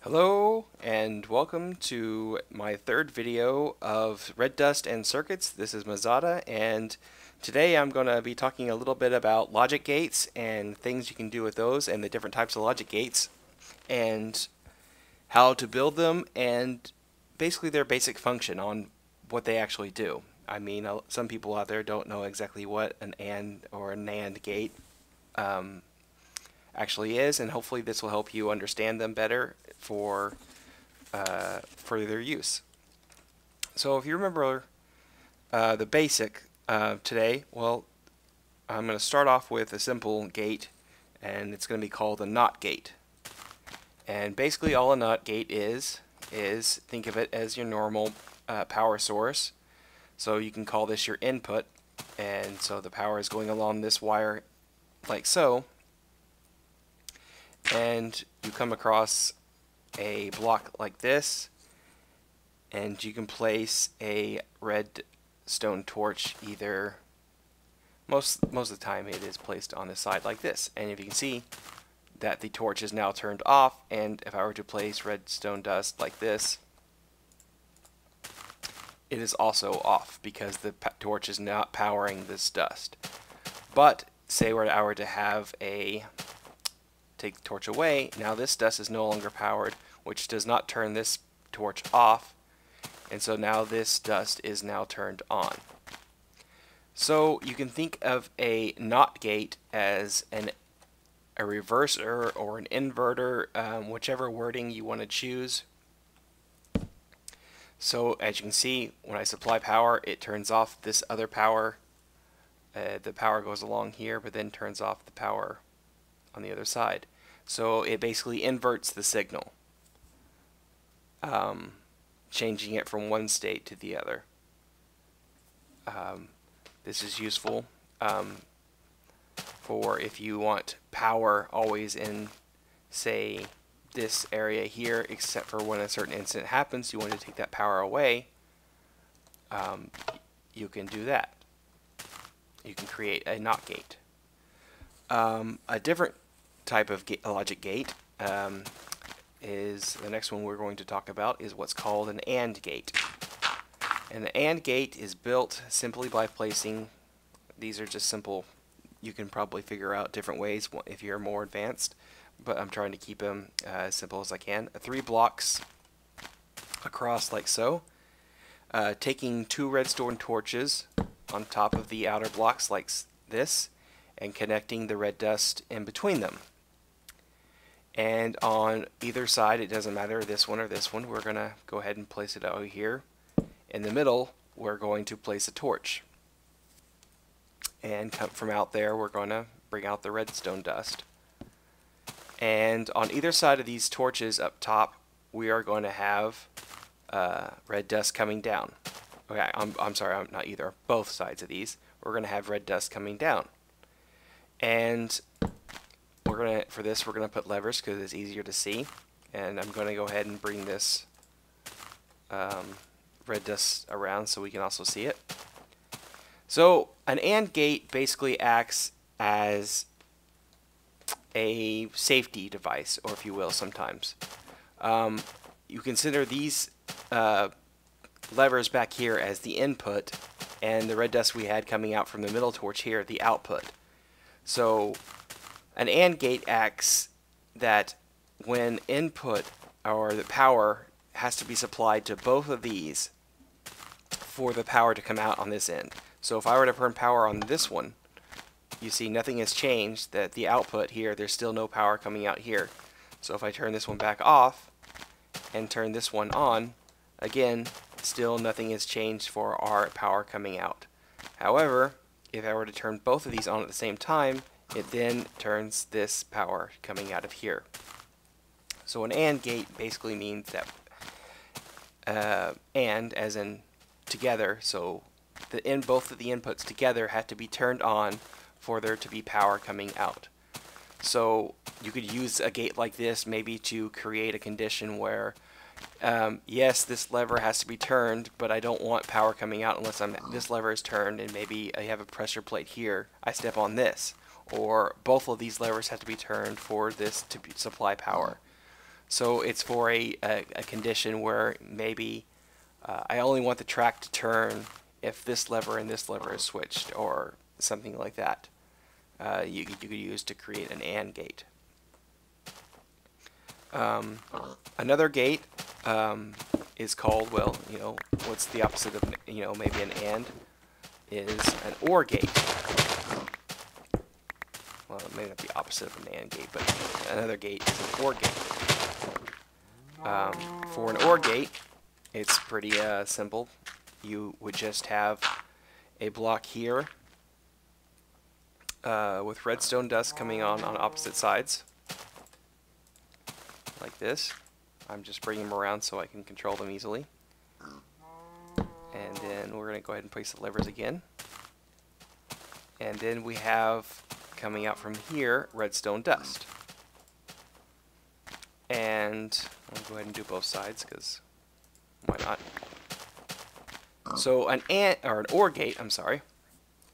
Hello and welcome to my third video of Red Dust and Circuits. This is Mezada, and today I'm going to be talking a little bit about logic gates and things you can do with those and the different types of logic gates and how to build them and basically their basic function on what they actually do. I mean, some people out there don't know exactly what an AND or a NAND gate actually is, and hopefully this will help you understand them better for their use. So if you remember the basic today, well, I'm going to start off with a simple gate, and it's going to be called a NOT gate. And basically all a NOT gate is think of it as your normal power source. So you can call this your input, and so the power is going along this wire like so, and you come across a block like this, and you can place a redstone torch either most of the time it is placed on the side like this, and if you can see that the torch is now turned off, and if I were to place redstone dust like this, it is also off because the torch is not powering this dust. But say I were to have take the torch away, now this dust is no longer powered, which does not turn this torch off, and so now this dust is now turned on. So you can think of a NOT gate as a reverser or an inverter, whichever wording you want to choose. So as you can see, when I supply power, it turns off this other power. The power goes along here, but then turns off the power on the other side. So it basically inverts the signal, changing it from one state to the other. This is useful for if you want power always in, say, this area here, except for when a certain incident happens, you want to take that power away, you can do that. You can create a NOT gate. A different type of logic gate is the next one we're going to talk about, is what's called an AND gate. And the AND gate is built simply by placing, these are just simple, you can probably figure out different ways if you're more advanced, but I'm trying to keep them as simple as I can. 3 blocks across like so, taking 2 redstone torches on top of the outer blocks like this, and connecting the red dust in between them. And on either side, it doesn't matter, this one or this one, we're going to go ahead and place it out here. In the middle, we're going to place a torch. And from out there, we're going to bring out the redstone dust. And on either side of these torches up top, we are going to have red dust coming down. Okay, I'm sorry, not either. Both sides of these, we're going to have red dust coming down. And for this, we're going to put levers because it's easier to see. And I'm going to go ahead and bring this red dust around so we can also see it. So an AND gate basically acts as a safety device, or if you will, sometimes. You consider these levers back here as the input, and the red dust we had coming out from the middle torch here, the output. So an AND gate acts that when input, or the power, has to be supplied to both of these for the power to come out on this end. So if I were to turn power on this one, you see nothing has changed, that the output here, there's still no power coming out here. So if I turn this one back off and turn this one on, again, still nothing has changed for our power coming out. However, if I were to turn both of these on at the same time, it then turns this power coming out of here. So an AND gate basically means that AND as in together, so both of the inputs together have to be turned on for there to be power coming out. So you could use a gate like this maybe to create a condition where yes, this lever has to be turned, but I don't want power coming out unless this lever is turned, and maybe I have a pressure plate here, I step on this, or both of these levers have to be turned for this to supply power. So it's for a condition where maybe I only want the track to turn if this lever and this lever is switched, or something like that. You could use to create an AND gate. Another gate is called, well, what's the opposite of, maybe an AND, is an OR gate. Well, it may not be opposite of an AND gate, but another gate is an OR gate. For an OR gate, it's pretty simple. You would just have a block here with redstone dust coming on opposite sides, like this. I'm just bringing them around so I can control them easily. And then we're going to go ahead and place the levers again. And then we have, coming out from here, redstone dust. And I'll go ahead and do both sides, because why not? So an OR gate, I'm sorry,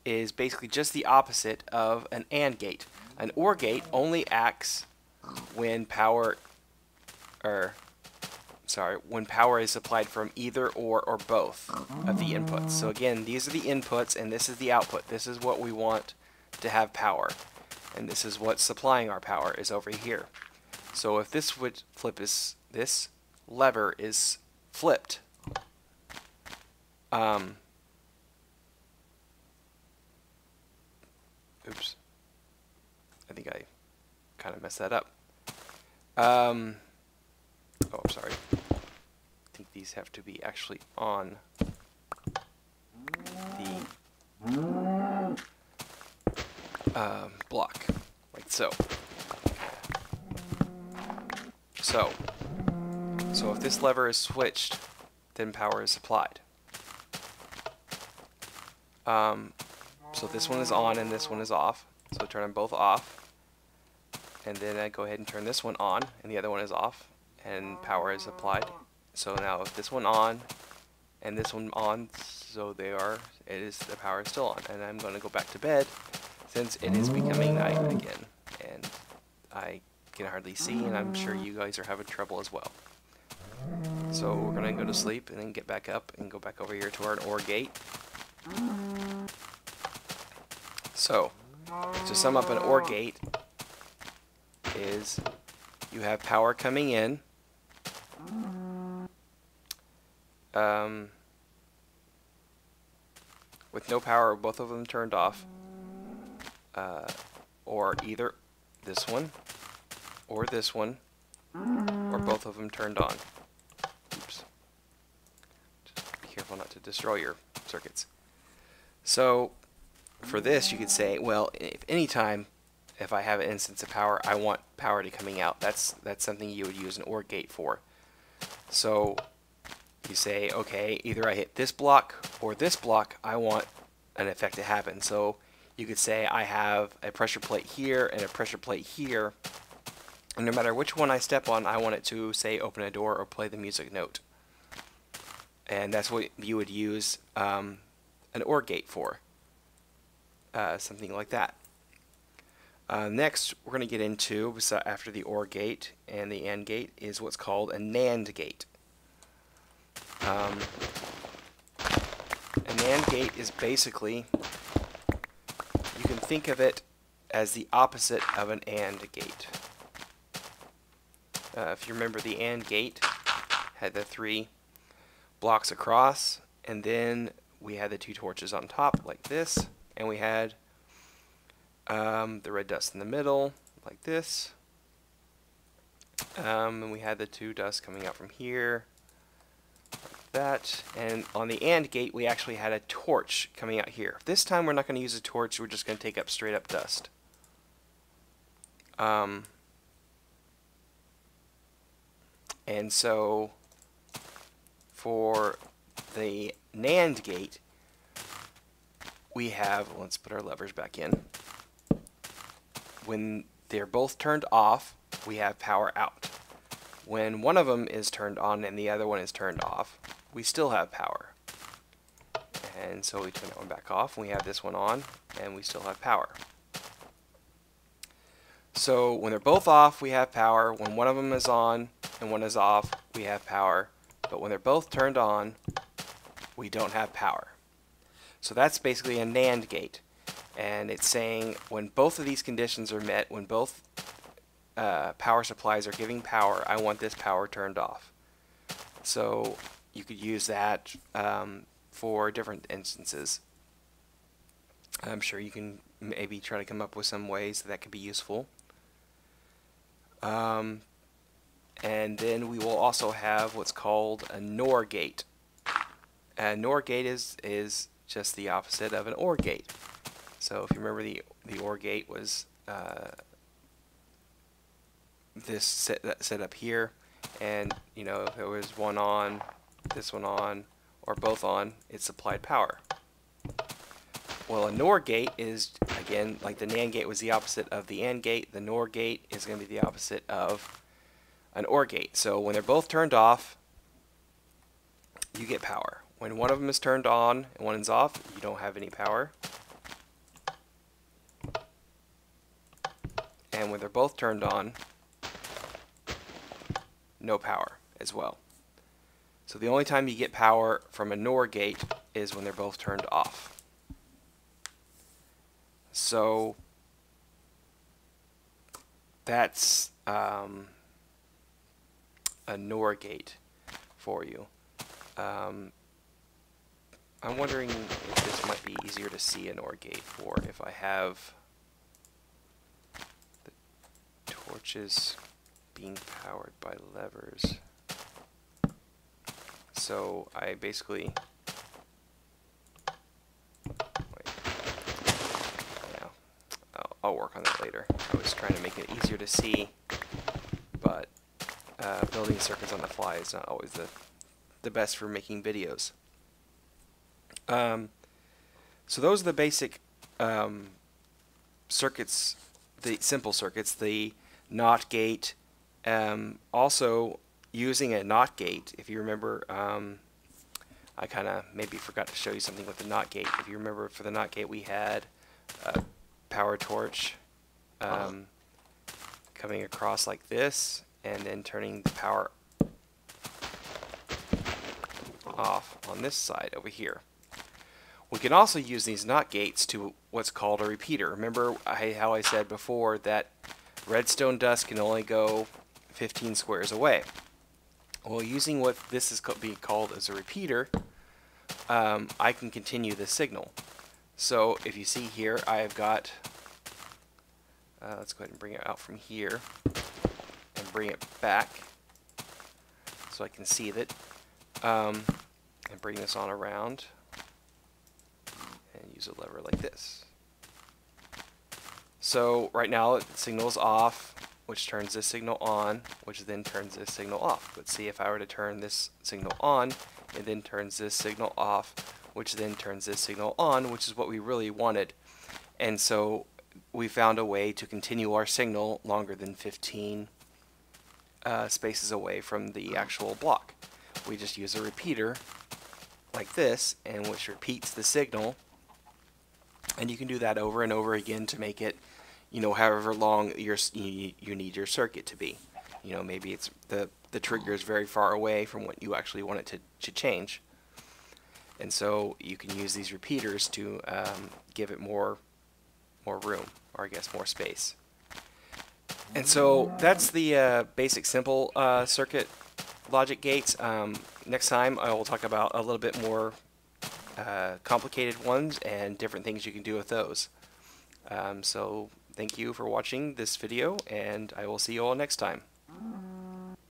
is basically just the opposite of an AND gate. An OR gate only acts when power is supplied from either or both of the inputs. So again, these are the inputs and this is the output. This is what we want to have power, and this is what's supplying our power, is over here. So if this this lever is flipped, oops, I think I kind of messed that up. Oh, I'm sorry. I think these have to be actually on the block, like so. So if this lever is switched, then power is supplied. So this one is on and this one is off. So turn them both off. And then I go ahead and turn this one on and the other one is off, and power is applied. So now if this one on and this one on, so the power is still on. And I'm going to go back to bed since it is becoming night again. And I can hardly see, and I'm sure you guys are having trouble as well. So we're going to go to sleep and then get back up and go back over here to our OR gate. So, to sum up, an OR gate is you have power coming in, with no power, both of them turned off, or either this one or this one, or both of them turned on. Oops. Just be careful not to destroy your circuits. So for this, you could say, well, if I have an instance of power, I want power to coming out. That's something you would use an OR gate for. So you say, okay, either I hit this block or this block, I want an effect to happen. So you could say I have a pressure plate here and a pressure plate here, and no matter which one I step on, I want it to, say, open a door or play the music note. And that's what you would use an OR gate for. Something like that. Next, we're going to get into, after the OR gate and the AND gate, is what's called a NAND gate. A NAND gate is basically, you can think of it as the opposite of an AND gate. If you remember, the AND gate had the 3 blocks across, and then we had the 2 torches on top, like this, and we had the red dust in the middle, like this, and we had the 2 dust coming out from here, like that. And on the AND gate, we actually had a torch coming out here. This time, we're not going to use a torch. We're just going to take up straight up dust. And so for the NAND gate, we have, let's put our levers back in. When they're both turned off, we have power out. When one of them is turned on and the other one is turned off, we still have power. And so we turn that one back off, and we have this one on, and we still have power. So when they're both off, we have power. When one of them is on, and one is off, we have power. But when they're both turned on, we don't have power. So that's basically a NAND gate. And it's saying when both of these conditions are met, when both power supplies are giving power, I want this power turned off. So you could use that for different instances. I'm sure you can maybe try to come up with some ways that could be useful. And then we will also have what's called a NOR gate. A NOR gate is just the opposite of an OR gate. So if you remember, the OR gate was this set up here, and if it was one on, this one on, or both on, it supplied power. Well, a NOR gate is, again, like the NAND gate was the opposite of the AND gate, the NOR gate is going to be the opposite of an OR gate. So when they're both turned off, you get power. When one of them is turned on and one is off, you don't have any power. And when they're both turned on, no power as well. So the only time you get power from a NOR gate is when they're both turned off. So that's a NOR gate for you. I'm wondering if this might be easier to see an OR gate for if I have the torches being powered by levers. So I basically, wait, yeah, I'll work on that later. I was trying to make it easier to see, but building circuits on the fly is not always the best for making videos. So those are the basic circuits, the simple circuits, the NOT gate. Also, using a NOT gate, if you remember, I kind of maybe forgot to show you something with the NOT gate. If you remember, for the NOT gate we had a power torch coming across like this, and then turning the power off on this side over here. We can also use these NOT gates to what's called a repeater. Remember how I said before that redstone dust can only go 15 squares away. Well, using what this is being called as a repeater, I can continue the signal. So if you see here, I have got, let's go ahead and bring it out from here and bring it back so I can see it, and bring this on around and use a lever like this. So right now the signal is off, which turns this signal on, which then turns this signal off. But see, if I were to turn this signal on, it then turns this signal off, which then turns this signal on, which is what we really wanted. And so we found a way to continue our signal longer than 15 spaces away from the actual block. We just use a repeater like this, and which repeats the signal, and you can do that over and over again to make it, however long you need your circuit to be. Maybe it's the trigger is very far away from what you actually want it to change, and so you can use these repeaters to give it more room, or I guess more space. And so that's the basic simple circuit logic gates. Next time I will talk about a little bit more complicated ones and different things you can do with those. So thank you for watching this video, and I will see you all next time.